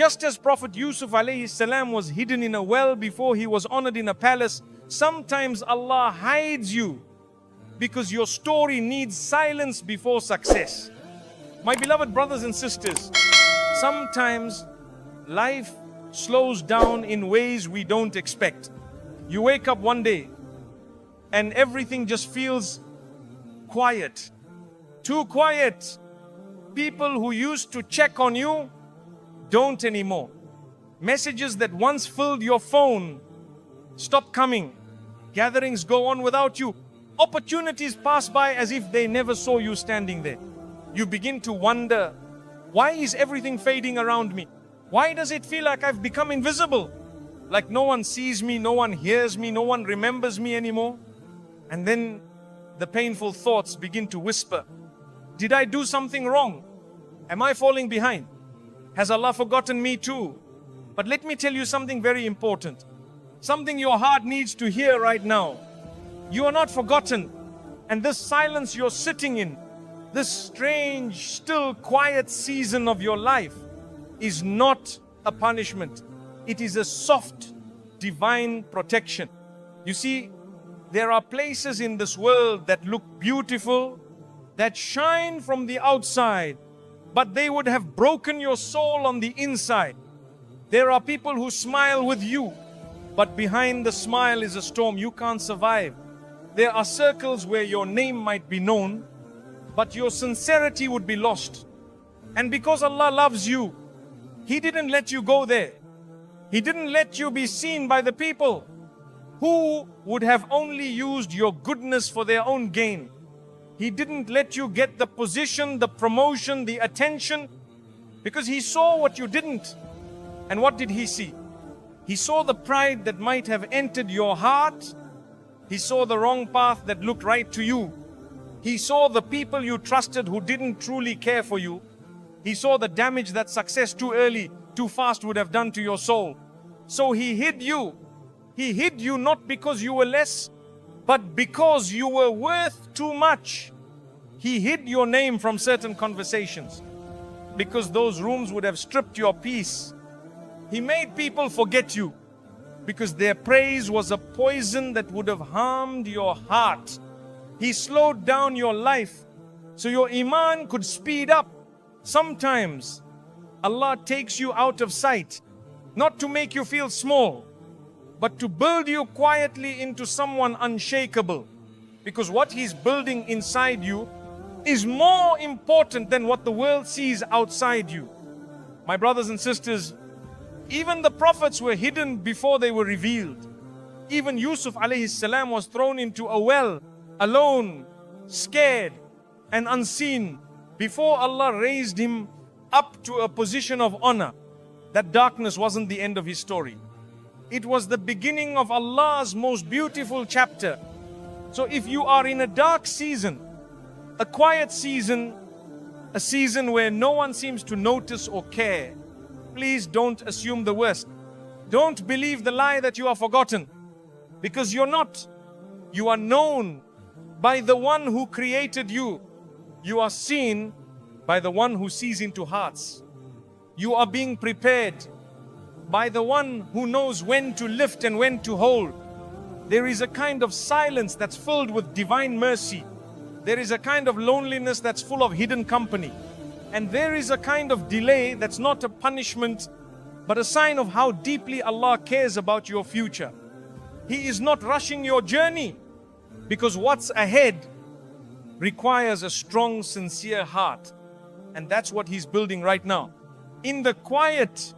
Just as Prophet Yusuf alayhi salam was hidden in a well before he was honored in a palace, sometimes Allah hides you because your story needs silence before success. My beloved brothers and sisters, sometimes life slows down in ways we don't expect. You wake up one day and everything just feels quiet. Too quiet. People who used to check on you don't anymore. Messages that once filled your phone stop coming. Gatherings go on without you. Opportunities pass by as if they never saw you standing there. You begin to wonder, why is everything fading around me? Why does it feel like I've become invisible? Like no one sees me, no one hears me, no one remembers me anymore? And then the painful thoughts begin to whisper, did I do something wrong? Am I falling behind? Has Allah forgotten me too? But let me tell you something very important. Something your heart needs to hear right now. You are not forgotten. And this silence you're sitting in, this strange, still, quiet season of your life is not a punishment. It is a soft, divine protection. You see, there are places in this world that look beautiful, that shine from the outside, but they would have broken your soul on the inside. There are people who smile with you, but behind the smile is a storm you can't survive. There are circles where your name might be known, but your sincerity would be lost. And because Allah loves you, He didn't let you go there. He didn't let you be seen by the people who would have only used your goodness for their own gain. He didn't let you get the position, the promotion, the attention, because He saw what you didn't. And what did He see? He saw the pride that might have entered your heart. He saw the wrong path that looked right to you. He saw the people you trusted who didn't truly care for you. He saw the damage that success too early, too fast would have done to your soul. So He hid you. He hid you not because you were less, but because you were worth too much. He hid your name from certain conversations because those rooms would have stripped your peace. He made people forget you because their praise was a poison that would have harmed your heart. He slowed down your life so your iman could speed up. Sometimes Allah takes you out of sight, not to make you feel small, but to build you quietly into someone unshakable. Because what He's building inside you is more important than what the world sees outside you. My brothers and sisters, even the prophets were hidden before they were revealed. Even Yusuf alayhi salam was thrown into a well, alone, scared and unseen, before Allah raised him up to a position of honor. That darkness wasn't the end of his story. It was the beginning of Allah's most beautiful chapter. So if you are in a dark season, a quiet season, a season where no one seems to notice or care, please don't assume the worst. Don't believe the lie that you are forgotten, because you're not. You are known by the one who created you. You are seen by the one who sees into hearts. You are being prepared by the one who knows when to lift and when to hold. There is a kind of silence that's filled with divine mercy. There is a kind of loneliness that's full of hidden company. And there is a kind of delay that's not a punishment, but a sign of how deeply Allah cares about your future. He is not rushing your journey, because what's ahead requires a strong, sincere heart. And that's what He's building right now. In the quiet,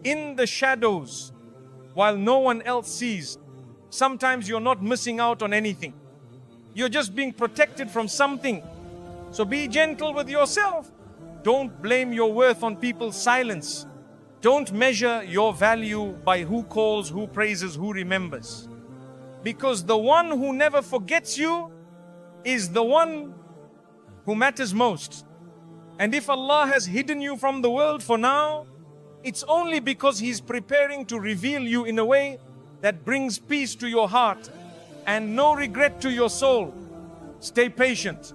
in the shadows, while no one else sees. Sometimes you're not missing out on anything. You're just being protected from something. So be gentle with yourself. Don't blame your worth on people's silence. Don't measure your value by who calls, who praises, who remembers. Because the one who never forgets you is the one who matters most. And if Allah has hidden you from the world for now, it's only because He's preparing to reveal you in a way that brings peace to your heart and no regret to your soul. Stay patient,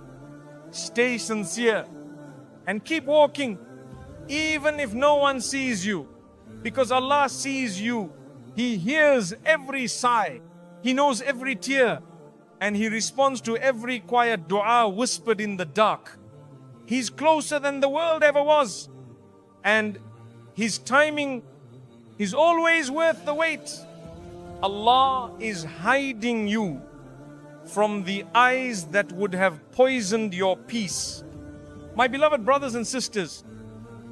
stay sincere, and keep walking even if no one sees you, because Allah sees you. He hears every sigh, He knows every tear, and He responds to every quiet dua whispered in the dark. He's closer than the world ever was, and His timing is always worth the wait. Allah is hiding you from the eyes that would have poisoned your peace. My beloved brothers and sisters,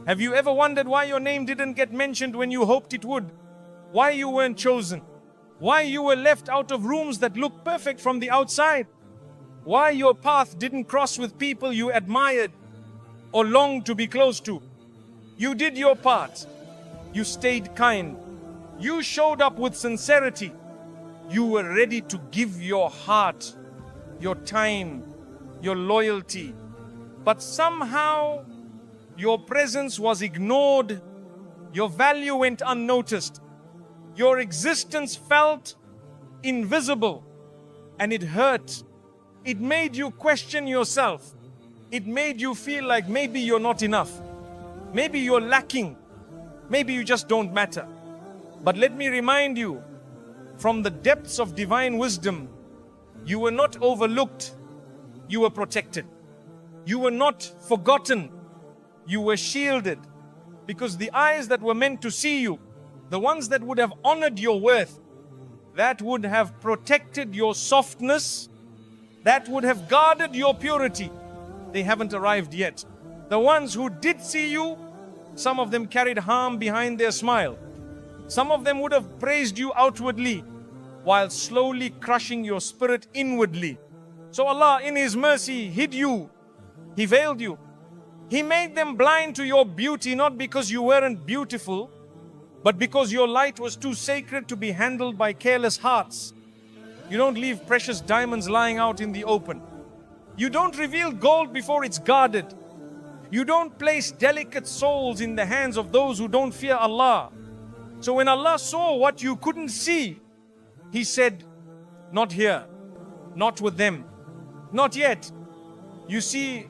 have you ever wondered why your name didn't get mentioned when you hoped it would? Why you weren't chosen? Why you were left out of rooms that look perfect from the outside? Why your path didn't cross with people you admired or longed to be close to? You did your part. You stayed kind. You showed up with sincerity. You were ready to give your heart, your time, your loyalty. But somehow your presence was ignored. Your value went unnoticed. Your existence felt invisible, and it hurt. It made you question yourself. It made you feel like maybe you're not enough. Maybe you're lacking. Maybe you just don't matter. But let me remind you, from the depths of divine wisdom, you were not overlooked, you were protected. You were not forgotten, you were shielded. Because the eyes that were meant to see you, the ones that would have honored your worth, that would have protected your softness, that would have guarded your purity, they haven't arrived yet. The ones who did see you, some of them carried harm behind their smile. Some of them would have praised you outwardly, while slowly crushing your spirit inwardly. So Allah in His mercy hid you. He veiled you. He made them blind to your beauty, not because you weren't beautiful, but because your light was too sacred to be handled by careless hearts. You don't leave precious diamonds lying out in the open. You don't reveal gold before it's guarded. You don't place delicate souls in the hands of those who don't fear Allah. So when Allah saw what you couldn't see, He said, not here, not with them, not yet. You see,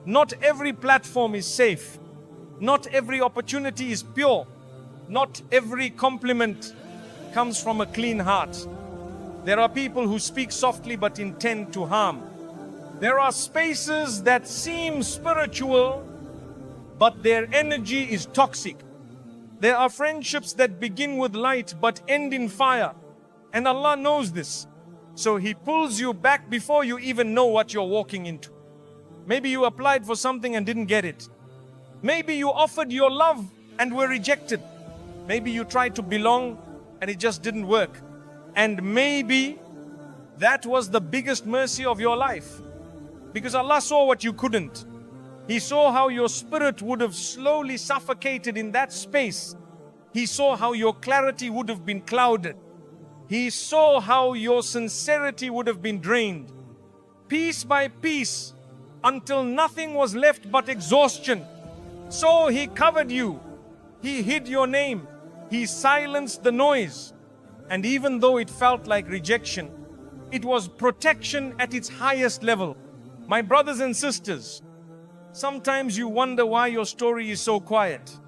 not every platform is safe. Not every opportunity is pure. Not every compliment comes from a clean heart. There are people who speak softly but intend to harm. There are spaces that seem spiritual, but their energy is toxic. There are friendships that begin with light but end in fire. And Allah knows this. So He pulls you back before you even know what you're walking into. Maybe you applied for something and didn't get it. Maybe you offered your love and were rejected. Maybe you tried to belong and it just didn't work. And maybe that was the biggest mercy of your life. Because Allah saw what you couldn't. He saw how your spirit would have slowly suffocated in that space. He saw how your clarity would have been clouded. He saw how your sincerity would have been drained. Piece by piece, until nothing was left but exhaustion. So He covered you. He hid your name. He silenced the noise. And even though it felt like rejection, it was protection at its highest level. My brothers and sisters, sometimes you wonder why your story is so quiet,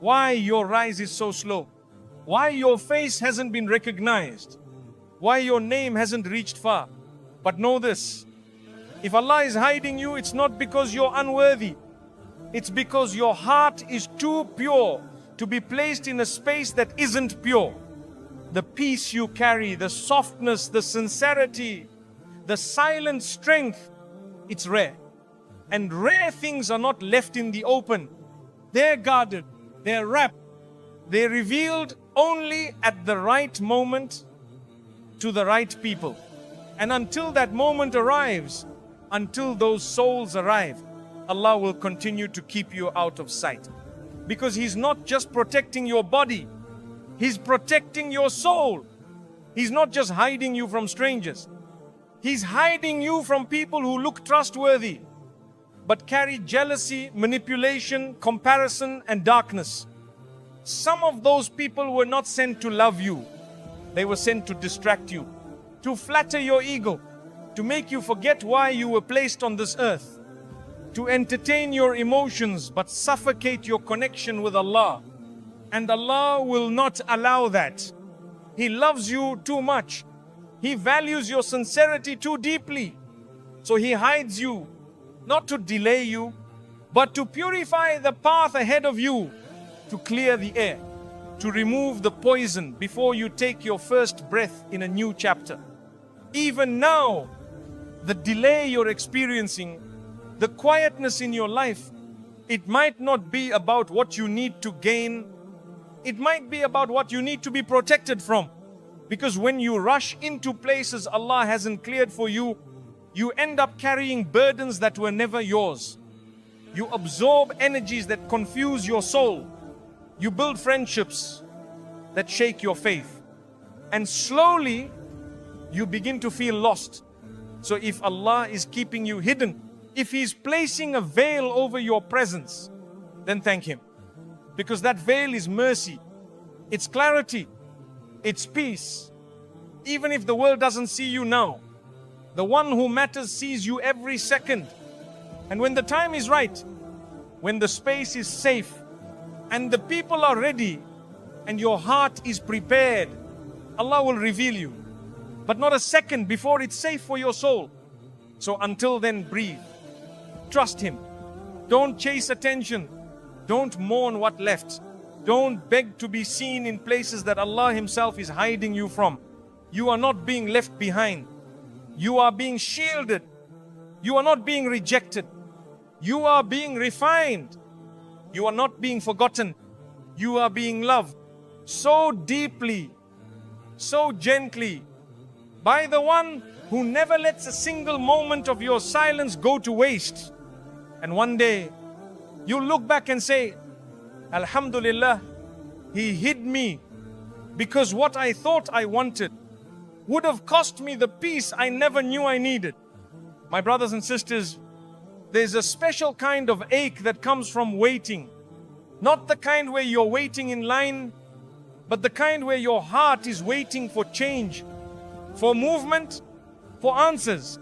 why your rise is so slow, why your face hasn't been recognized, why your name hasn't reached far. But know this, if Allah is hiding you, it's not because you're unworthy. It's because your heart is too pure to be placed in a space that isn't pure. The peace you carry, the softness, the sincerity, the silent strength, it's rare. And rare things are not left in the open. They're guarded, they're wrapped, they're revealed only at the right moment to the right people. And until that moment arrives, until those souls arrive, Allah will continue to keep you out of sight. Because He's not just protecting your body, He's protecting your soul. He's not just hiding you from strangers. He's hiding you from people who look trustworthy, but carry jealousy, manipulation, comparison, and darkness. Some of those people were not sent to love you. They were sent to distract you, to flatter your ego, to make you forget why you were placed on this earth. to entertain your emotions but suffocate your connection with Allah. And Allah will not allow that. He loves you too much. He values your sincerity too deeply. So He hides you, not to delay you, but to purify the path ahead of you, to clear the air, to remove the poison before you take your first breath in a new chapter. Even now, the delay you're experiencing, the quietness in your life, it might not be about what you need to gain. It might be about what you need to be protected from. Because when you rush into places Allah hasn't cleared for you, you end up carrying burdens that were never yours. You absorb energies that confuse your soul. You build friendships that shake your faith. And slowly, you begin to feel lost. So if Allah is keeping you hidden, if He's placing a veil over your presence, then thank Him. Because that veil is mercy, it's clarity, it's peace. Even if the world doesn't see you now, the one who matters sees you every second. And when the time is right, when the space is safe, and the people are ready, and your heart is prepared, Allah will reveal you. But not a second before it's safe for your soul. So until then, breathe. Trust Him. Don't chase attention. Don't mourn what left. Don't beg to be seen in places that Allah Himself is hiding you from. You are not being left behind. You are being shielded. You are not being rejected. You are being refined. You are not being forgotten. You are being loved so deeply, so gently, by the one who never lets a single moment of your silence go to waste. And one day, you'll look back and say, Alhamdulillah, He hid me because what I thought I wanted would have cost me the peace I never knew I needed. My brothers and sisters, there's a special kind of ache that comes from waiting. Not the kind where you're waiting in line, but the kind where your heart is waiting for change, for movement, for answers.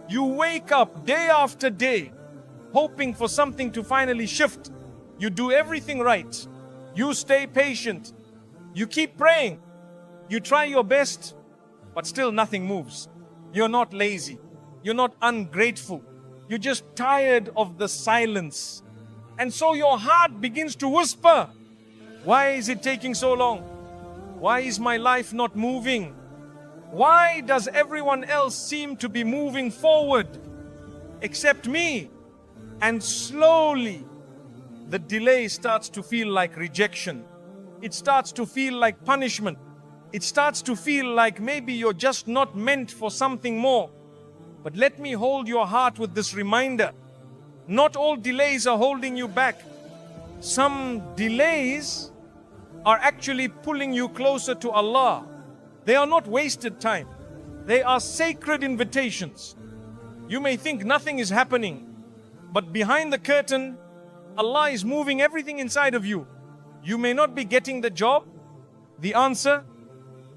You wake up day after day, hoping for something to finally shift. You do everything right. You stay patient. You keep praying. You try your best, but still nothing moves. You're not lazy. You're not ungrateful. You're just tired of the silence. And so your heart begins to whisper, why is it taking so long? Why is my life not moving? Why does everyone else seem to be moving forward except me? And slowly, the delay starts to feel like rejection. It starts to feel like punishment. It starts to feel like maybe you're just not meant for something more. But let me hold your heart with this reminder. Not all delays are holding you back. Some delays are actually pulling you closer to Allah. They are not wasted time. They are sacred invitations. You may think nothing is happening, but behind the curtain, Allah is moving everything inside of you. You may not be getting the job, the answer,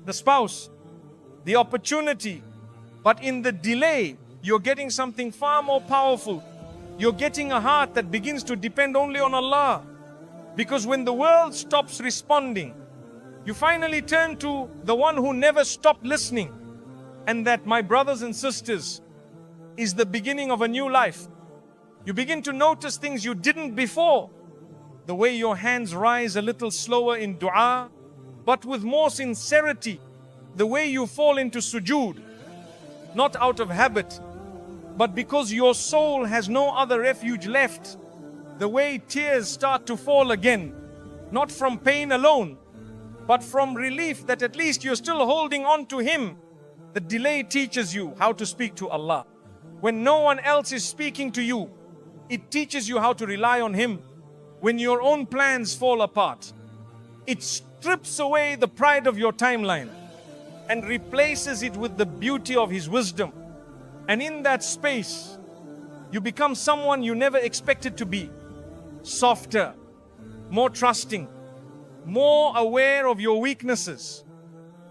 the spouse, the opportunity, but in the delay, you're getting something far more powerful. You're getting a heart that begins to depend only on Allah. Because when the world stops responding, you finally turn to the one who never stopped listening. And that, my brothers and sisters, is the beginning of a new life. You begin to notice things you didn't before. The way your hands rise a little slower in dua, but with more sincerity. The way you fall into sujood, not out of habit, but because your soul has no other refuge left. The way tears start to fall again, not from pain alone, but from relief that at least you're still holding on to Him. The delay teaches you how to speak to Allah. When no one else is speaking to you, it teaches you how to rely on Him. When your own plans fall apart, it strips away the pride of your timeline and replaces it with the beauty of His wisdom. And in that space, you become someone you never expected to be. Softer, more trusting, more aware of your weaknesses,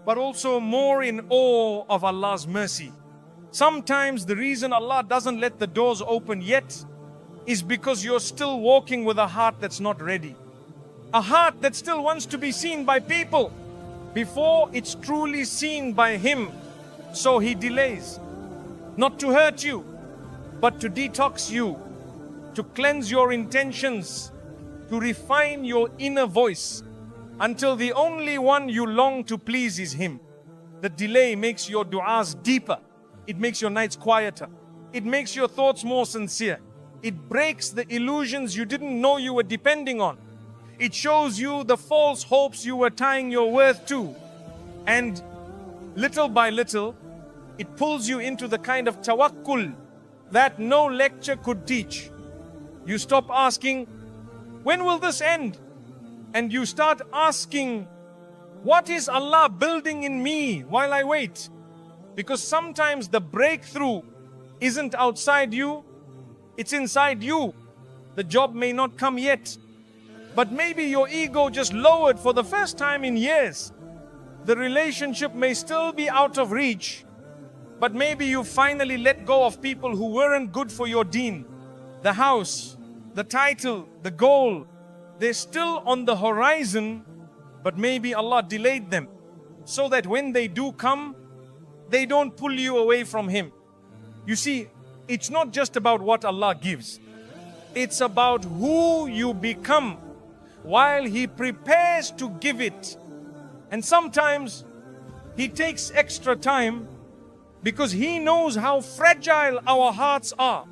but also more in awe of Allah's mercy. Sometimes the reason Allah doesn't let the doors open yet is because you're still walking with a heart that's not ready. A heart that still wants to be seen by people before it's truly seen by Him. So He delays, not to hurt you, but to detox you, to cleanse your intentions, to refine your inner voice, until the only one you long to please is Him. The delay makes your du'as deeper. It makes your nights quieter. It makes your thoughts more sincere. It breaks the illusions you didn't know you were depending on. It shows you the false hopes you were tying your worth to. And little by little, it pulls you into the kind of tawakkul that no lecture could teach. You stop asking, when will this end? And you start asking, what is Allah building in me while I wait? Because sometimes the breakthrough isn't outside you, it's inside you. The job may not come yet, but maybe your ego just lowered for the first time in years. The relationship may still be out of reach, but maybe you finally let go of people who weren't good for your deen. The house, the title, the goal, they're still on the horizon, but maybe Allah delayed them so that when they do come, they don't pull you away from Him. You see, it's not just about what Allah gives. It's about who you become while He prepares to give it. And sometimes He takes extra time because He knows how fragile our hearts are.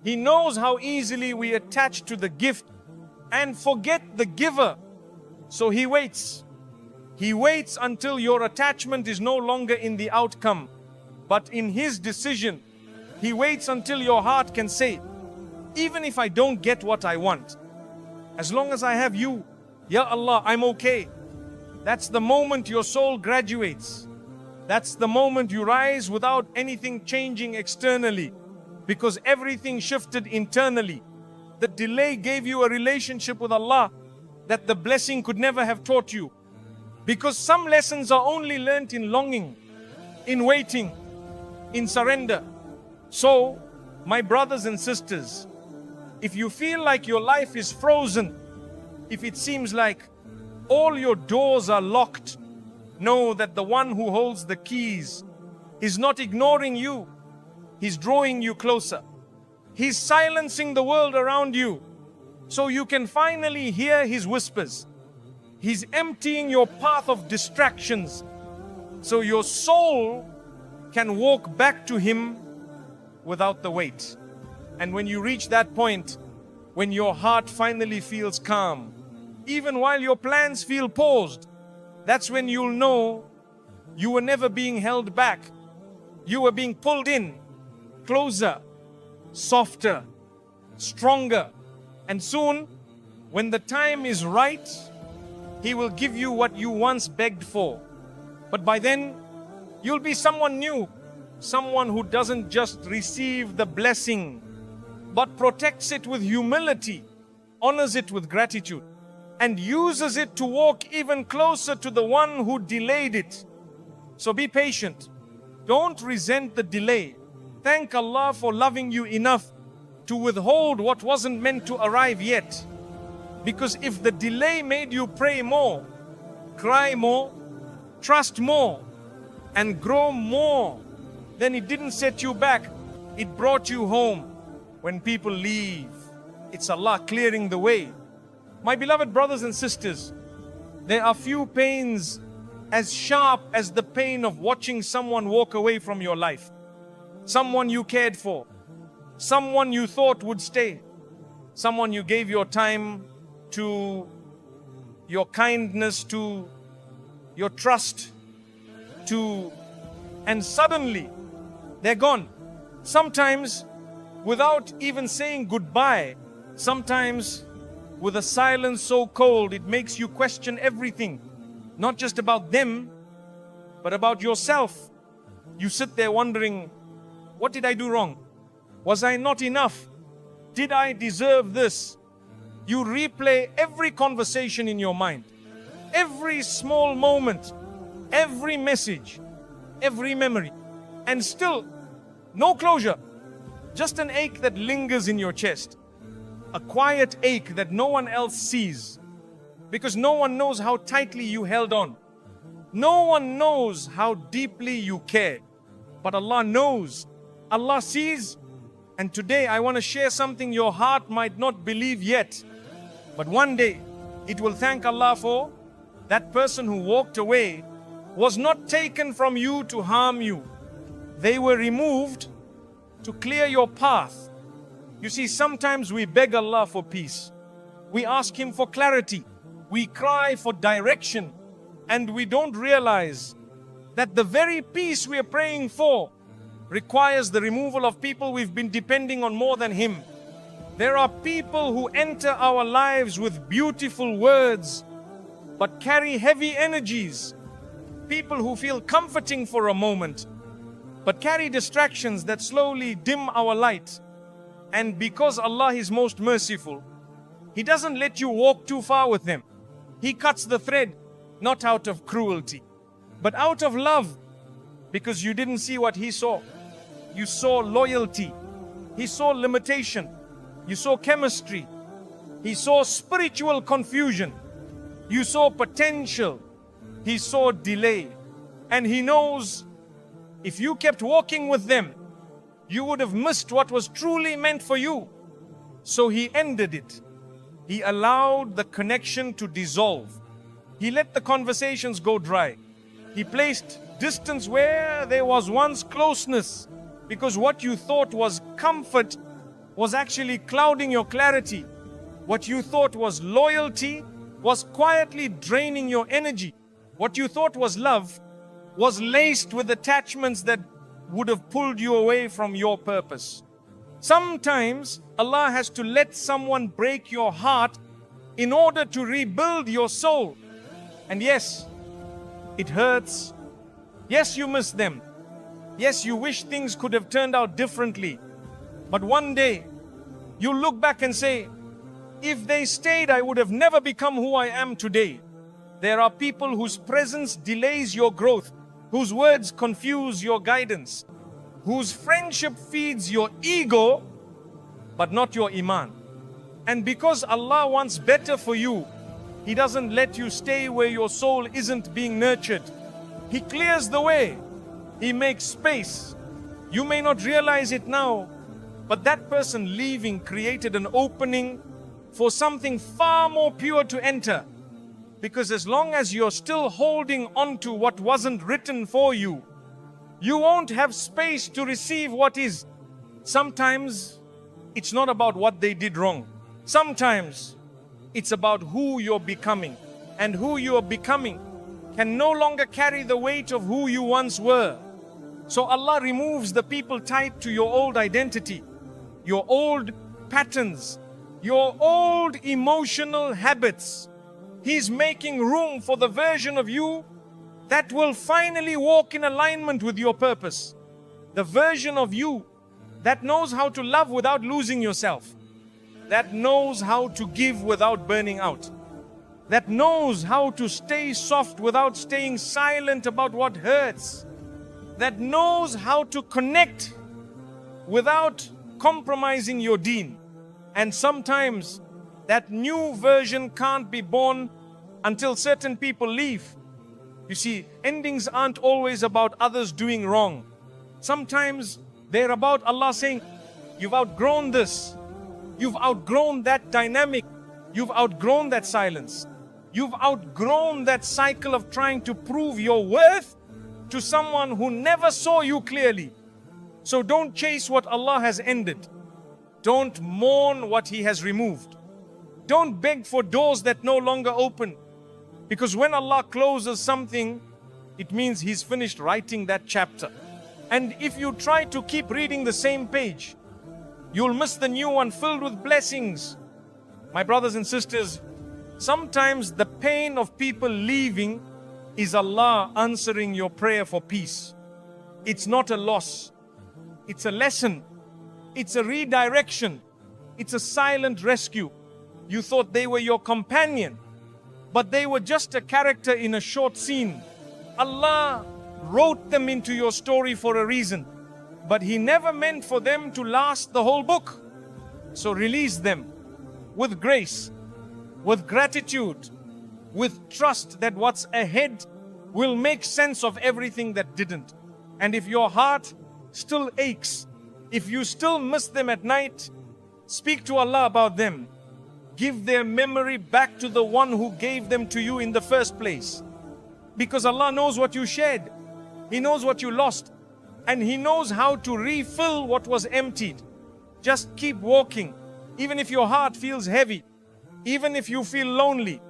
He knows how easily we attach to the gift and forget the giver. So He waits. He waits until your attachment is no longer in the outcome, but in His decision. He waits until your heart can say, even if I don't get what I want, as long as I have You, Ya Allah, I'm okay. That's the moment your soul graduates. That's the moment you rise without anything changing externally, because everything shifted internally. The delay gave you a relationship with Allah that the blessing could never have taught you. Because some lessons are only learnt in longing, in waiting, in surrender. So, my brothers and sisters, if you feel like your life is frozen, if it seems like all your doors are locked, know that the one who holds the keys is not ignoring you. He's drawing you closer. He's silencing the world around you so you can finally hear His whispers. He's emptying your path of distractions so your soul can walk back to Him without the weight. And when you reach that point, when your heart finally feels calm, even while your plans feel paused, that's when you'll know you were never being held back. You were being pulled in, closer, softer, stronger. And soon, when the time is right, He will give you what you once begged for. But by then, you'll be someone new, someone who doesn't just receive the blessing, but protects it with humility, honors it with gratitude, and uses it to walk even closer to the one who delayed it. So be patient. Don't resent the delay. Thank Allah for loving you enough to withhold what wasn't meant to arrive yet. Because if the delay made you pray more, cry more, trust more, and grow more, then it didn't set you back. It brought you home. When people leave, it's Allah clearing the way. My beloved brothers and sisters, there are few pains as sharp as the pain of watching someone walk away from your life. Someone you cared for, someone you thought would stay, someone you gave your time to, your kindness to, your trust to, and suddenly they're gone. Sometimes without even saying goodbye, sometimes with a silence so cold it makes you question everything, not just about them, but about yourself. You sit there wondering, what did I do wrong? Was I not enough? Did I deserve this? You replay every conversation in your mind, every small moment, every message, every memory, and still no closure, just an ache that lingers in your chest. a quiet ache that no one else sees, because no one knows how tightly you held on. No one knows how deeply you cared, but Allah knows, Allah sees. And today I want to share something your heart might not believe yet, but one day it will thank Allah for. That person who walked away was not taken from you to harm you. They were removed to clear your path. You see, sometimes we beg Allah for peace. We ask Him for clarity. We cry for direction. And we don't realize that the very peace we are praying for requires the removal of people we've been depending on more than Him. There are people who enter our lives with beautiful words, but carry heavy energies. People who feel comforting for a moment, but carry distractions that slowly dim our light. And because Allah is most merciful, He doesn't let you walk too far with them. He cuts the thread, not out of cruelty, but out of love, because you didn't see what He saw. You saw loyalty. He saw limitation. You saw chemistry. He saw spiritual confusion. You saw potential. He saw delay. And He knows if you kept walking with them, you would have missed what was truly meant for you. So He ended it. He allowed the connection to dissolve. He let the conversations go dry. He placed distance where there was once closeness, because what you thought was comfort was actually clouding your clarity. What you thought was loyalty was quietly draining your energy. What you thought was love was laced with attachments that would have pulled you away from your purpose. Sometimes Allah has to let someone break your heart in order to rebuild your soul. And yes, it hurts. Yes, you miss them. Yes, you wish things could have turned out differently. But one day, you'll look back and say, if they stayed, I would have never become who I am today. There are people whose presence delays your growth, whose words confuse your guidance, whose friendship feeds your ego, but not your iman. And because Allah wants better for you, He doesn't let you stay where your soul isn't being nurtured. He clears the way. He makes space. You may not realize it now, but that person leaving created an opening for something far more pure to enter. Because as long as you're still holding on to what wasn't written for you, you won't have space to receive what is. Sometimes it's not about what they did wrong. Sometimes it's about who you're becoming. And who you are becoming can no longer carry the weight of who you once were. So Allah removes the people tied to your old identity, your old patterns, your old emotional habits. He's making room for the version of you that will finally walk in alignment with your purpose. The version of you that knows how to love without losing yourself, that knows how to give without burning out, that knows how to stay soft without staying silent about what hurts, that knows how to connect without compromising your deen. And sometimes that new version can't be born until certain people leave. You see, endings aren't always about others doing wrong. Sometimes they're about Allah saying, you've outgrown this. You've outgrown that dynamic. You've outgrown that silence. You've outgrown that cycle of trying to prove your worth to someone who never saw you clearly. So don't chase what Allah has ended. Don't mourn what He has removed. Don't beg for doors that no longer open. Because when Allah closes something, it means He's finished writing that chapter. And if you try to keep reading the same page, you'll miss the new one filled with blessings. My brothers and sisters, sometimes the pain of people leaving is Allah answering your prayer for peace. It's not a loss. It's a lesson. It's a redirection. It's a silent rescue. You thought they were your companion, but they were just a character in a short scene. Allah wrote them into your story for a reason, but He never meant for them to last the whole book. So release them. with grace, with gratitude, with trust that what's ahead will make sense of everything that didn't. And if your heart still aches, if you still miss them at night, speak to Allah about them. Give their memory back to the one who gave them to you in the first place. Because Allah knows what you shared. He knows what you lost. And He knows how to refill what was emptied. Just keep walking. Even if your heart feels heavy. Even if you feel lonely.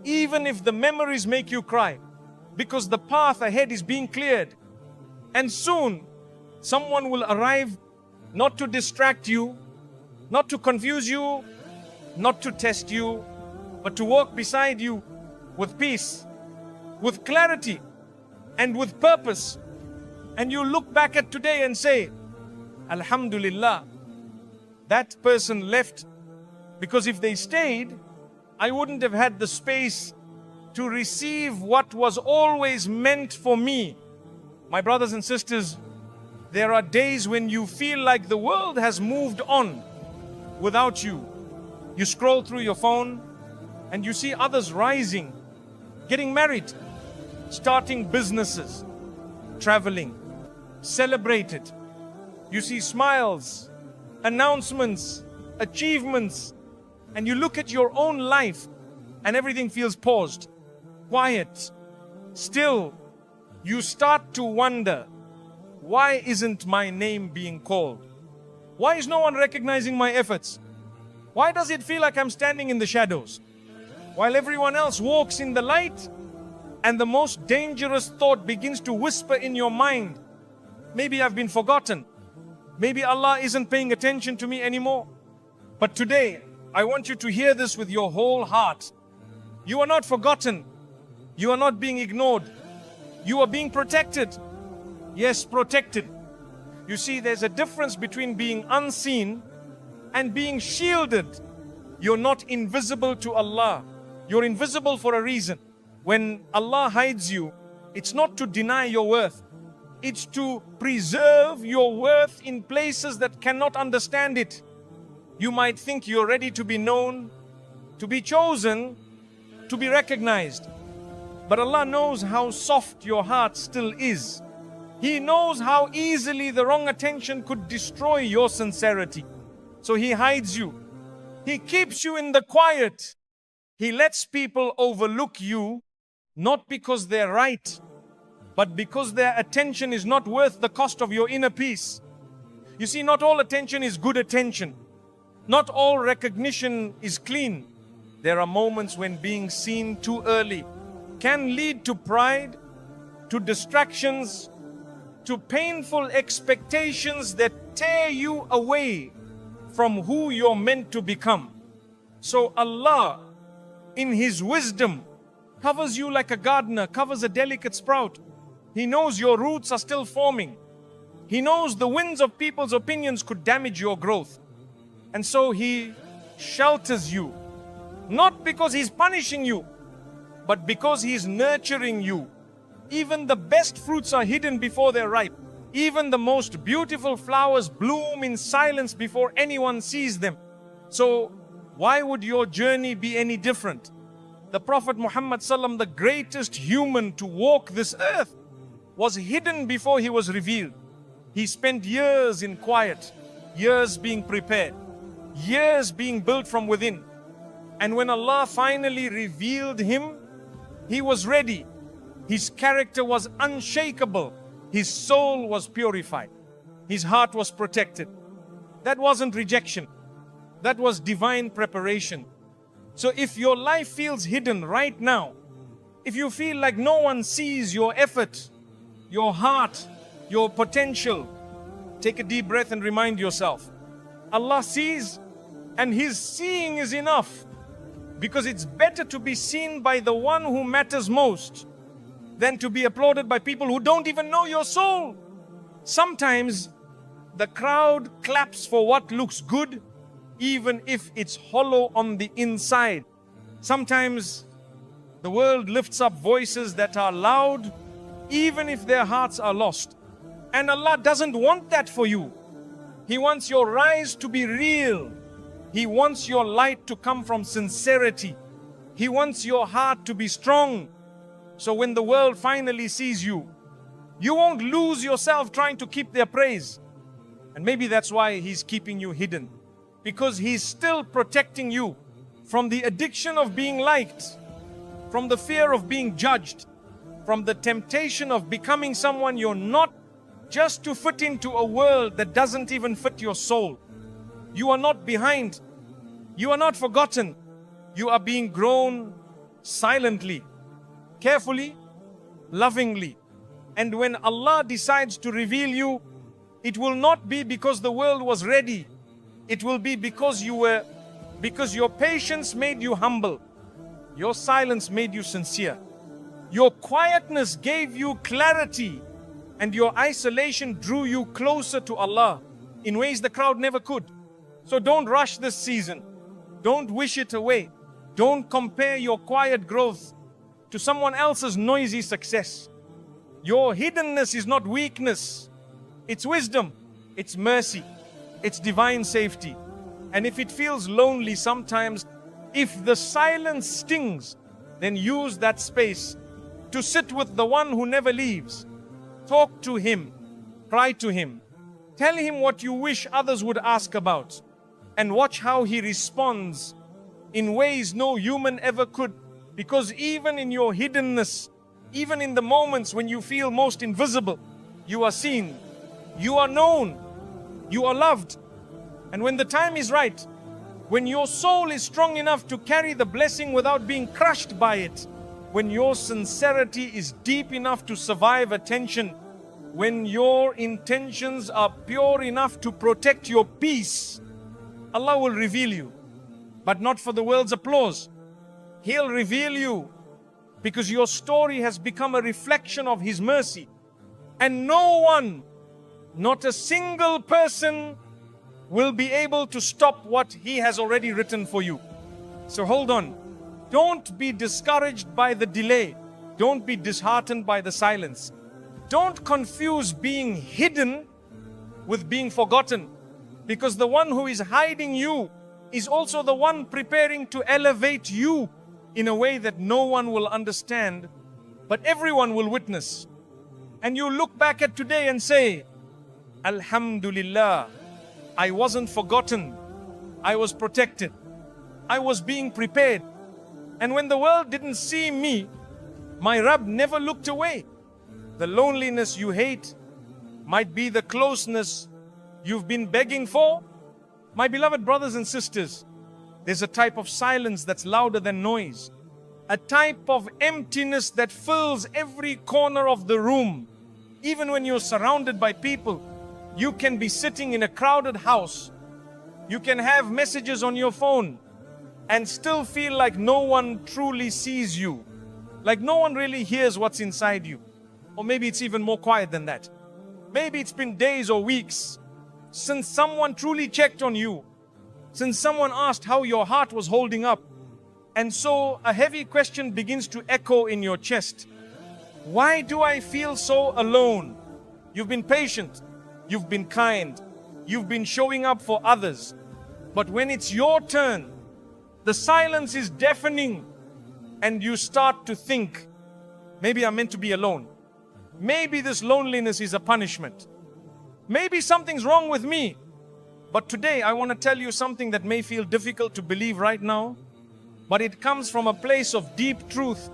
Even if the memories make you cry. Because the path ahead is being cleared. And soon, someone will arrive not to distract you, not to confuse you, not to test you, but to walk beside you with peace, with clarity, and with purpose. And you look back at today and say, Alhamdulillah, that person left, because if they stayed, I wouldn't have had the space to receive what was always meant for me. My brothers and sisters, there are days when you feel like the world has moved on without you. You scroll through your phone and you see others rising, getting married, starting businesses, traveling, celebrated. You see smiles, announcements, achievements, and you look at your own life and everything feels paused, quiet, still. You start to wonder, why isn't my name being called? Why is no one recognizing my efforts? Why does it feel like I'm standing in the shadows while everyone else walks in the light? And the most dangerous thought begins to whisper in your mind, maybe I've been forgotten. Maybe Allah isn't paying attention to me anymore. But today, I want you to hear this with your whole heart. You are not forgotten. You are not being ignored. You are being protected. Yes, protected. You see, there's a difference between being unseen and being shielded. You're not invisible to Allah. You're invisible for a reason. When Allah hides you, it's not to deny your worth. It's to preserve your worth in places that cannot understand it. You might think you're ready to be known, to be chosen, to be recognized. But Allah knows how soft your heart still is. He knows how easily the wrong attention could destroy your sincerity. So He hides you. He keeps you in the quiet. He lets people overlook you, not because they're right, but because their attention is not worth the cost of your inner peace. You see, not all attention is good attention. Not all recognition is clean. There are moments when being seen too early can lead to pride, to distractions, to painful expectations that tear you away from who you're meant to become. So Allah, in His wisdom, covers you like a gardener covers a delicate sprout. He knows your roots are still forming. He knows the winds of people's opinions could damage your growth. And so He shelters you, not because He's punishing you, but because He's nurturing you. Even the best fruits are hidden before they're ripe. Even the most beautiful flowers bloom in silence before anyone sees them. So why would your journey be any different? The Prophet Muhammad ﷺ, the greatest human to walk this earth, was hidden before he was revealed. He spent years in quiet, years being prepared, years being built from within. And when Allah finally revealed him, he was ready. His character was unshakable. His soul was purified. His heart was protected. That wasn't rejection. That was divine preparation. So if your life feels hidden right now, if you feel like no one sees your effort, your heart, your potential, take a deep breath and remind yourself, Allah sees, and His seeing is enough. Because it's better to be seen by the one who matters most than to be applauded by people who don't even know your soul. Sometimes the crowd claps for what looks good, even if it's hollow on the inside. Sometimes the world lifts up voices that are loud, even if their hearts are lost. And Allah doesn't want that for you. He wants your rise to be real. He wants your light to come from sincerity. He wants your heart to be strong. So when the world finally sees you, you won't lose yourself trying to keep their praise. And maybe that's why He's keeping you hidden. Because He's still protecting you from the addiction of being liked, from the fear of being judged, from the temptation of becoming someone you're not, just to fit into a world that doesn't even fit your soul. You are not behind. You are not forgotten. You are being grown silently, carefully, lovingly. And when Allah decides to reveal you, it will not be because the world was ready. It will be because your patience made you humble. Your silence made you sincere. Your quietness gave you clarity, and your isolation drew you closer to Allah in ways the crowd never could. So don't rush this season. Don't wish it away. Don't compare your quiet growth to someone else's noisy success. Your hiddenness is not weakness. It's wisdom. It's mercy. It's divine safety. And if it feels lonely sometimes, if the silence stings, then use that space to sit with the one who never leaves. Talk to Him. Cry to Him. Tell Him what you wish others would ask about. And watch how He responds in ways no human ever could. Because even in your hiddenness, even in the moments when you feel most invisible, you are seen, you are known, you are loved. And when the time is right, when your soul is strong enough to carry the blessing without being crushed by it, when your sincerity is deep enough to survive attention, when your intentions are pure enough to protect your peace, Allah will reveal you, but not for the world's applause. He'll reveal you because your story has become a reflection of His mercy. And no one, not a single person, will be able to stop what He has already written for you. So hold on. Don't be discouraged by the delay. Don't be disheartened by the silence. Don't confuse being hidden with being forgotten, because the one who is hiding you is also the one preparing to elevate you in a way that no one will understand, but everyone will witness. And you look back at today and say, Alhamdulillah, I wasn't forgotten. I was protected. I was being prepared. And when the world didn't see me, my Rabb never looked away. The loneliness you hate might be the closeness you've been begging for. My beloved brothers and sisters, there's a type of silence that's louder than noise. A type of emptiness that fills every corner of the room. Even when you're surrounded by people, you can be sitting in a crowded house. You can have messages on your phone and still feel like no one truly sees you. Like no one really hears what's inside you. Or maybe it's even more quiet than that. Maybe it's been days or weeks since someone truly checked on you, since someone asked how your heart was holding up. And so a heavy question begins to echo in your chest. Why do I feel so alone? You've been patient, you've been kind, you've been showing up for others. But when it's your turn, the silence is deafening and you start to think, maybe I'm meant to be alone. Maybe this loneliness is a punishment. Maybe something's wrong with me. But today I want to tell you something that may feel difficult to believe right now, but it comes from a place of deep truth.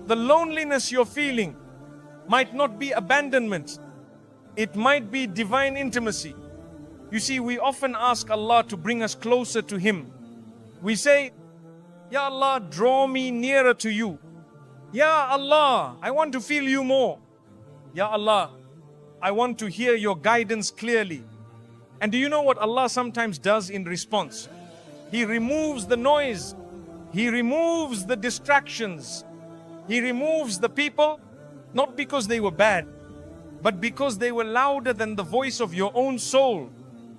The loneliness you're feeling might not be abandonment. It might be divine intimacy. You see, we often ask Allah to bring us closer to Him. We say, Ya Allah, draw me nearer to you. Ya Allah, I want to feel you more. Ya Allah, I want to hear your guidance clearly. And do you know what Allah sometimes does in response? He removes the noise. He removes the distractions. He removes the people, not because they were bad, but because they were louder than the voice of your own soul.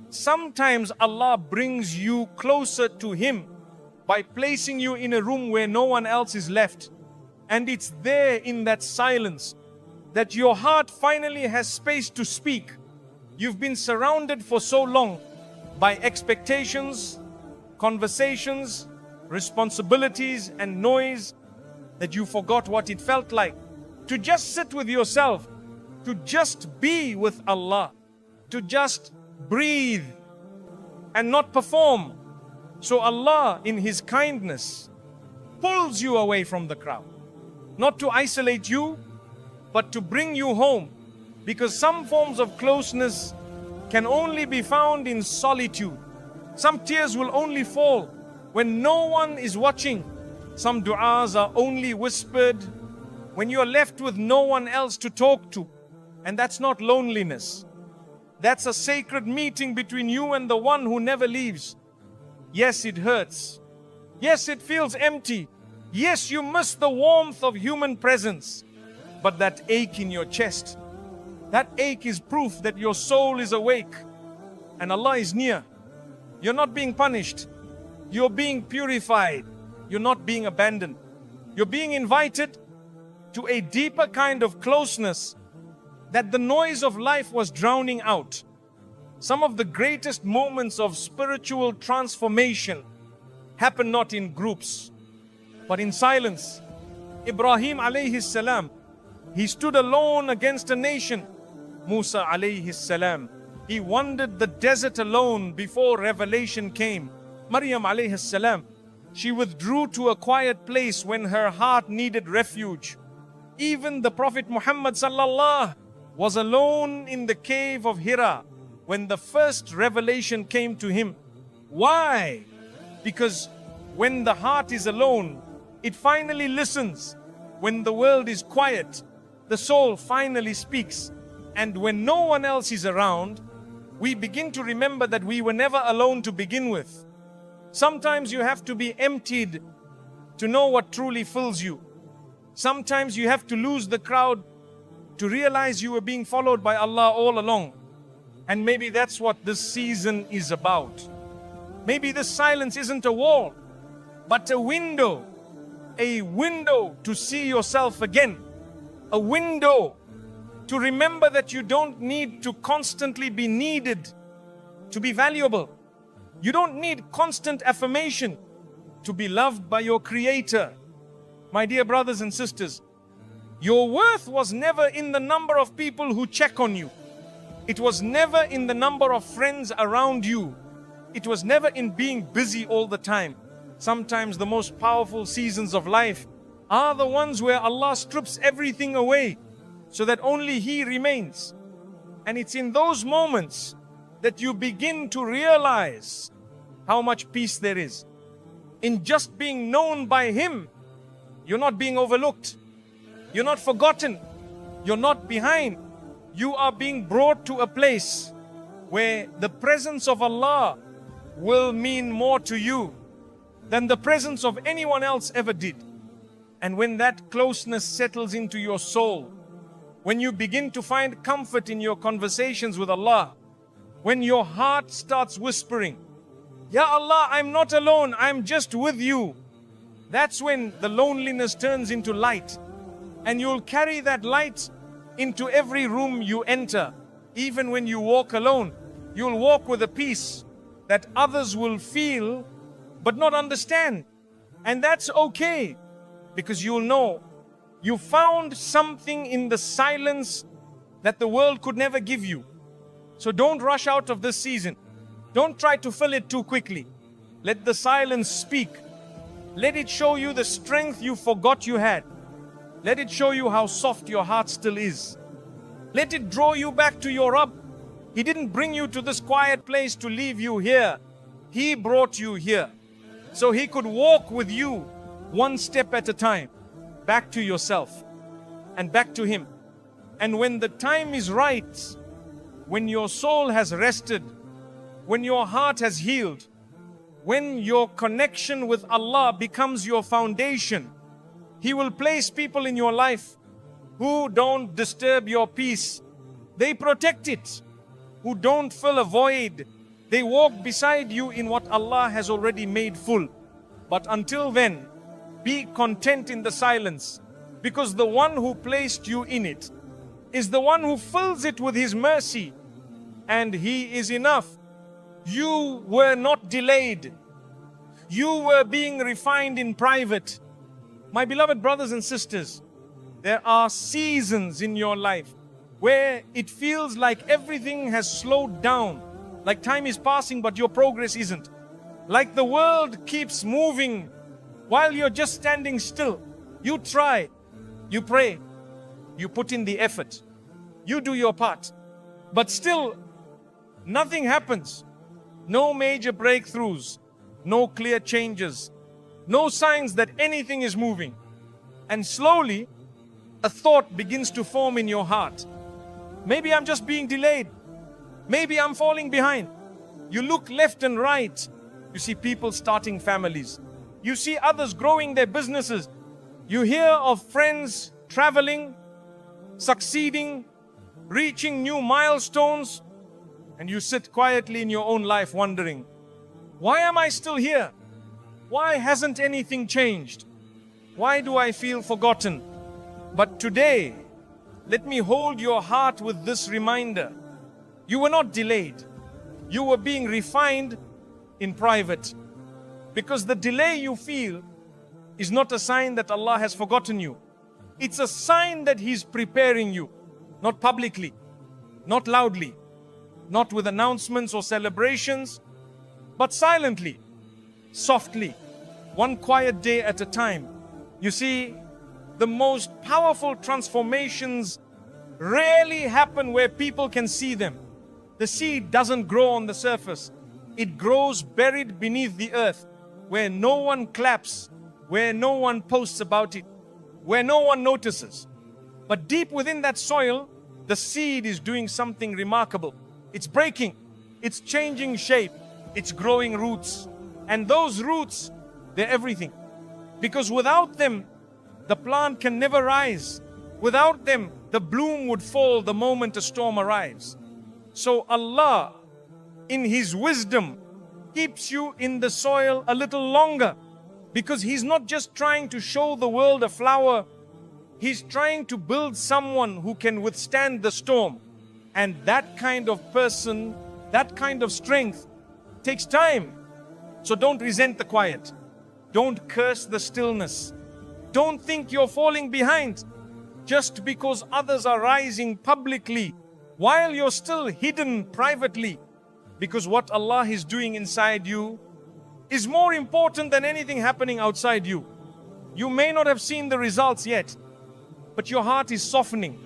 Sometimes Allah brings you closer to Him by placing you in a room where no one else is left. And it's there in that silence that your heart finally has space to speak. You've been surrounded for so long by expectations, conversations, responsibilities, and noise that you forgot what it felt like to just sit with yourself, to just be with Allah, to just breathe and not perform. So Allah, in His kindness, pulls you away from the crowd, not to isolate you, but to bring you home, because some forms of closeness can only be found in solitude. Some tears will only fall when no one is watching. Some du'as are only whispered when you're left with no one else to talk to. And that's not loneliness. That's a sacred meeting between you and the one who never leaves. Yes, it hurts. Yes, it feels empty. Yes, you miss the warmth of human presence. But that ache in your chest, that ache is proof that your soul is awake and Allah is near. You're not being punished. You're being purified. You're not being abandoned. You're being invited to a deeper kind of closeness that the noise of life was drowning out. Some of the greatest moments of spiritual transformation happen not in groups, but in silence. Ibrahim alayhi salam, he stood alone against a nation. Musa alayhi salam, he wandered the desert alone before revelation came. Maryam alayhi salam, she withdrew to a quiet place when her heart needed refuge. Even the Prophet Muhammad sallallahu was alone in the cave of Hira when the first revelation came to him. Why? Because when the heart is alone, it finally listens. When the world is quiet, the soul finally speaks. And when no one else is around, we begin to remember that we were never alone to begin with. Sometimes you have to be emptied to know what truly fills you. Sometimes you have to lose the crowd to realize you were being followed by Allah all along. And maybe that's what this season is about. Maybe this silence isn't a wall, but a window to see yourself again, a window to remember that you don't need to constantly be needed to be valuable. You don't need constant affirmation to be loved by your Creator. My dear brothers and sisters, your worth was never in the number of people who check on you. It was never in the number of friends around you. It was never in being busy all the time. Sometimes the most powerful seasons of life are the ones where Allah strips everything away so that only He remains. And it's in those moments that you begin to realize how much peace there is. In just being known by Him, you're not being overlooked. You're not forgotten. You're not behind. You are being brought to a place where the presence of Allah will mean more to you than the presence of anyone else ever did. And when that closeness settles into your soul, when you begin to find comfort in your conversations with Allah, when your heart starts whispering, Ya Allah, I'm not alone, I'm just with you. That's when the loneliness turns into light. And you'll carry that light into every room you enter. Even when you walk alone, you'll walk with a peace that others will feel but not understand. And that's okay, because you'll know you found something in the silence that the world could never give you. So don't rush out of this season. Don't try to fill it too quickly. Let the silence speak. Let it show you the strength you forgot you had. Let it show you how soft your heart still is. Let it draw you back to your Rabb. He didn't bring you to this quiet place to leave you here. He brought you here so He could walk with you one step at a time, back to yourself and back to Him. And when the time is right, when your soul has rested, when your heart has healed, when your connection with Allah becomes your foundation, He will place people in your life who don't disturb your peace. They protect it. Who don't fill a void. They walk beside you in what Allah has already made full. But until then, be content in the silence, because the one who placed you in it is the one who fills it with His mercy, and He is enough. You were not delayed. You were being refined in private. My beloved brothers and sisters, there are seasons in your life where it feels like everything has slowed down, like time is passing but your progress isn't. Like the world keeps moving while you're just standing still. You try, you pray, you put in the effort, you do your part, but still nothing happens. No major breakthroughs, no clear changes, no signs that anything is moving. And slowly, a thought begins to form in your heart. Maybe I'm just being delayed. Maybe I'm falling behind. You look left and right. You see people starting families. You see others growing their businesses. You hear of friends traveling, succeeding, reaching new milestones. And you sit quietly in your own life wondering, why am I still here? Why hasn't anything changed? Why do I feel forgotten? But today, let me hold your heart with this reminder. You were not delayed. You were being refined in private. Because the delay you feel is not a sign that Allah has forgotten you. It's a sign that He's preparing you. Not publicly, not loudly, not with announcements or celebrations, but silently, softly, one quiet day at a time. You see, the most powerful transformations rarely happen where people can see them. The seed doesn't grow on the surface. It grows buried beneath the earth, where no one claps, where no one posts about it, where no one notices. But deep within that soil, the seed is doing something remarkable. It's breaking, it's changing shape, it's growing roots. And those roots, they're everything. Because without them, the plant can never rise. Without them, the bloom would fall the moment a storm arrives. So Allah, in His wisdom, keeps you in the soil a little longer. Because He's not just trying to show the world a flower, He's trying to build someone who can withstand the storm. And that kind of person, that kind of strength takes time. So don't resent the quiet. Don't curse the stillness. Don't think you're falling behind just because others are rising publicly while you're still hidden privately. Because what Allah is doing inside you is more important than anything happening outside you. You may not have seen the results yet, but your heart is softening.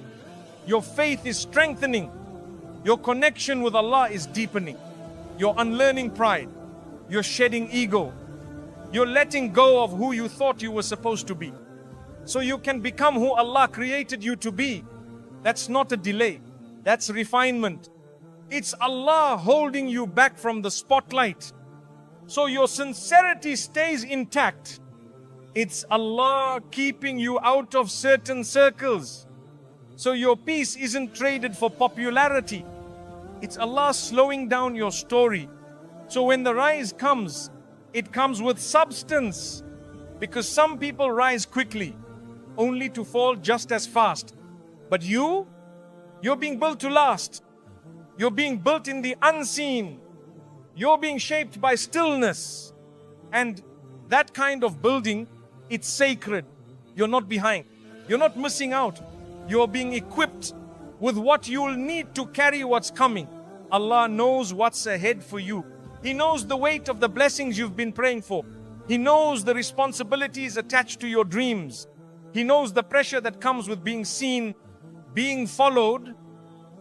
Your faith is strengthening. Your connection with Allah is deepening. You're unlearning pride. You're shedding ego. You're letting go of who you thought you were supposed to be. So you can become who Allah created you to be. That's not a delay. That's refinement. It's Allah holding you back from the spotlight, so your sincerity stays intact. It's Allah keeping you out of certain circles, so your peace isn't traded for popularity. It's Allah slowing down your story, so when the rise comes, it comes with substance. Because some people rise quickly, only to fall just as fast. But you're being built to last. You're being built in the unseen. You're being shaped by stillness. And that kind of building, it's sacred. You're not behind. You're not missing out. You're being equipped with what you'll need to carry what's coming. Allah knows what's ahead for you. He knows the weight of the blessings you've been praying for. He knows the responsibilities attached to your dreams. He knows the pressure that comes with being seen, being followed,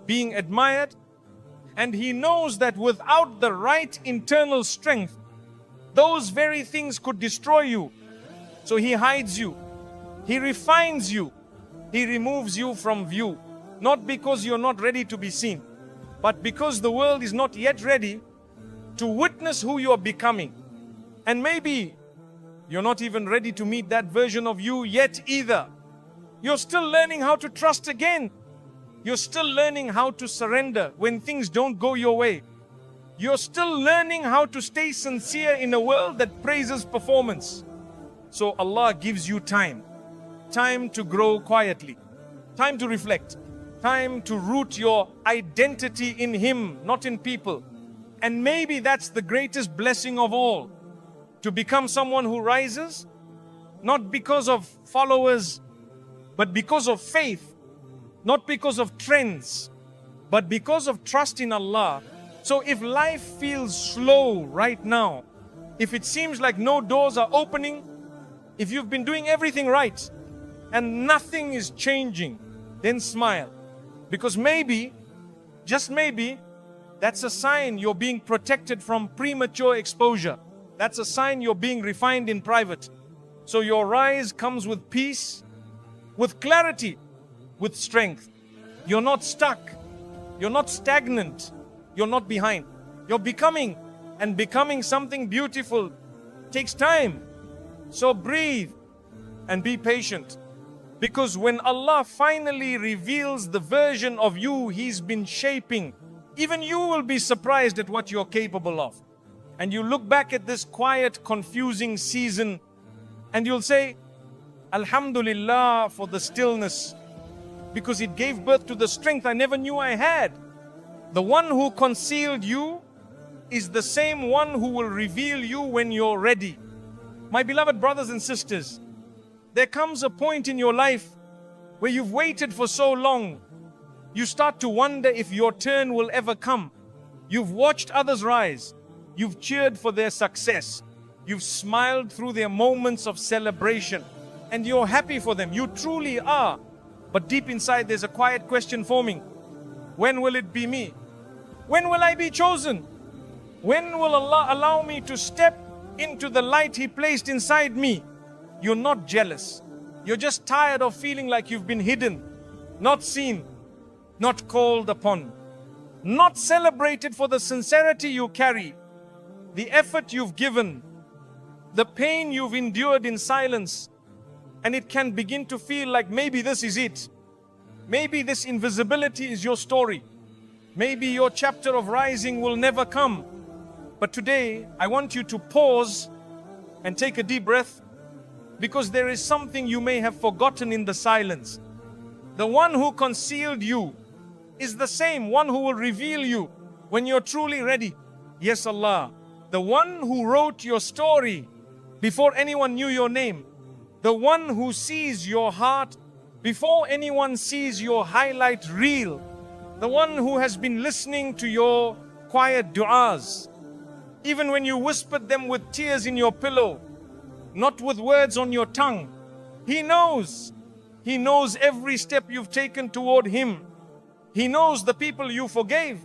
being admired. And He knows that without the right internal strength, those very things could destroy you. So He hides you. He refines you. He removes you from view. Not because you're not ready to be seen, but because the world is not yet ready to witness who you are becoming. And maybe you're not even ready to meet that version of you yet either. You're still learning how to trust again. You're still learning how to surrender when things don't go your way. You're still learning how to stay sincere in a world that praises performance. So Allah gives you time. Time to grow quietly. Time to reflect. Time to root your identity in Him, not in people. And maybe that's the greatest blessing of all. to become someone who rises, not because of followers, but because of faith, not because of trends, but because of trust in Allah. So if life feels slow right now, if it seems like no doors are opening, if you've been doing everything right and nothing is changing, then smile. Because maybe, just maybe, that's a sign you're being protected from premature exposure. That's a sign you're being refined in private. So your rise comes with peace, with clarity, with strength. You're not stuck. You're not stagnant. You're not behind. You're becoming, and becoming something beautiful takes time. So breathe and be patient. Because when Allah finally reveals the version of you He's been shaping, even you will be surprised at what you're capable of. And you look back at this quiet, confusing season and you'll say, Alhamdulillah for the stillness, because it gave birth to the strength I never knew I had. The one who concealed you is the same one who will reveal you when you're ready. My beloved brothers and sisters, there comes a point in your life where you've waited for so long, you start to wonder if your turn will ever come. You've watched others rise. You've cheered for their success. You've smiled through their moments of celebration. And you're happy for them. You truly are. But deep inside there's a quiet question forming. When will it be me? When will I be chosen? When will Allah allow me to step into the light He placed inside me? You're not jealous. You're just tired of feeling like you've been hidden, not seen, not called upon, not celebrated for the sincerity you carry, the effort you've given, the pain you've endured in silence. And it can begin to feel like maybe this is it. Maybe this invisibility is your story. Maybe your chapter of rising will never come. But today, I want you to pause and take a deep breath, because there is something you may have forgotten in the silence. The one who concealed you is the same one who will reveal you when you're truly ready. Yes, Allah, the one who wrote your story before anyone knew your name, the one who sees your heart before anyone sees your highlight reel, the one who has been listening to your quiet du'as, even when you whispered them with tears in your pillow, not with words on your tongue. He knows. He knows every step you've taken toward Him. He knows the people you forgave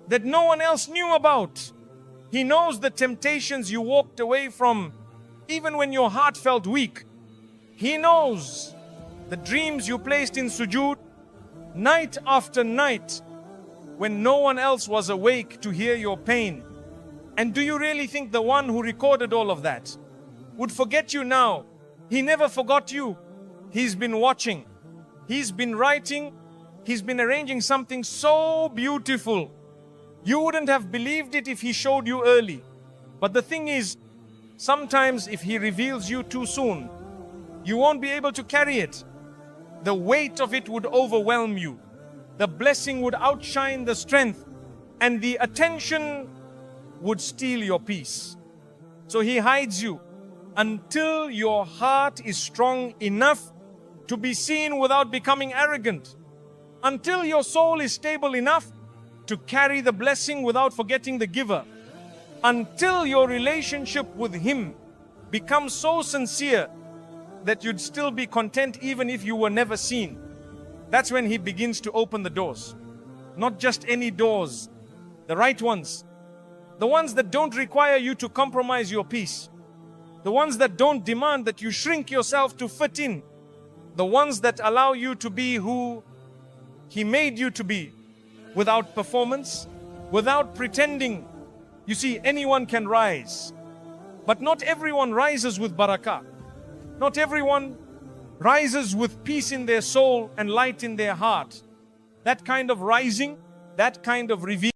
that no one else knew about. He knows the temptations you walked away from, even when your heart felt weak. He knows the dreams you placed in sujood night after night when no one else was awake to hear your pain. And do you really think the one who recorded all of that would forget you now? He never forgot you. He's been watching. He's been writing. He's been arranging something so beautiful. You wouldn't have believed it if He showed you early. But the thing is, sometimes if He reveals you too soon, you won't be able to carry it. The weight of it would overwhelm you. The blessing would outshine the strength, and the attention would steal your peace. So He hides you until your heart is strong enough to be seen without becoming arrogant, until your soul is stable enough to carry the blessing without forgetting the giver, until your relationship with Him becomes so sincere that you'd still be content even if you were never seen. That's when He begins to open the doors. Not just any doors, the right ones. The ones that don't require you to compromise your peace. The ones that don't demand that you shrink yourself to fit in. The ones that allow you to be who He made you to be, without performance, without pretending. You see, anyone can rise, but not everyone rises with barakah. Not everyone rises with peace in their soul and light in their heart. That kind of rising, that kind of reveal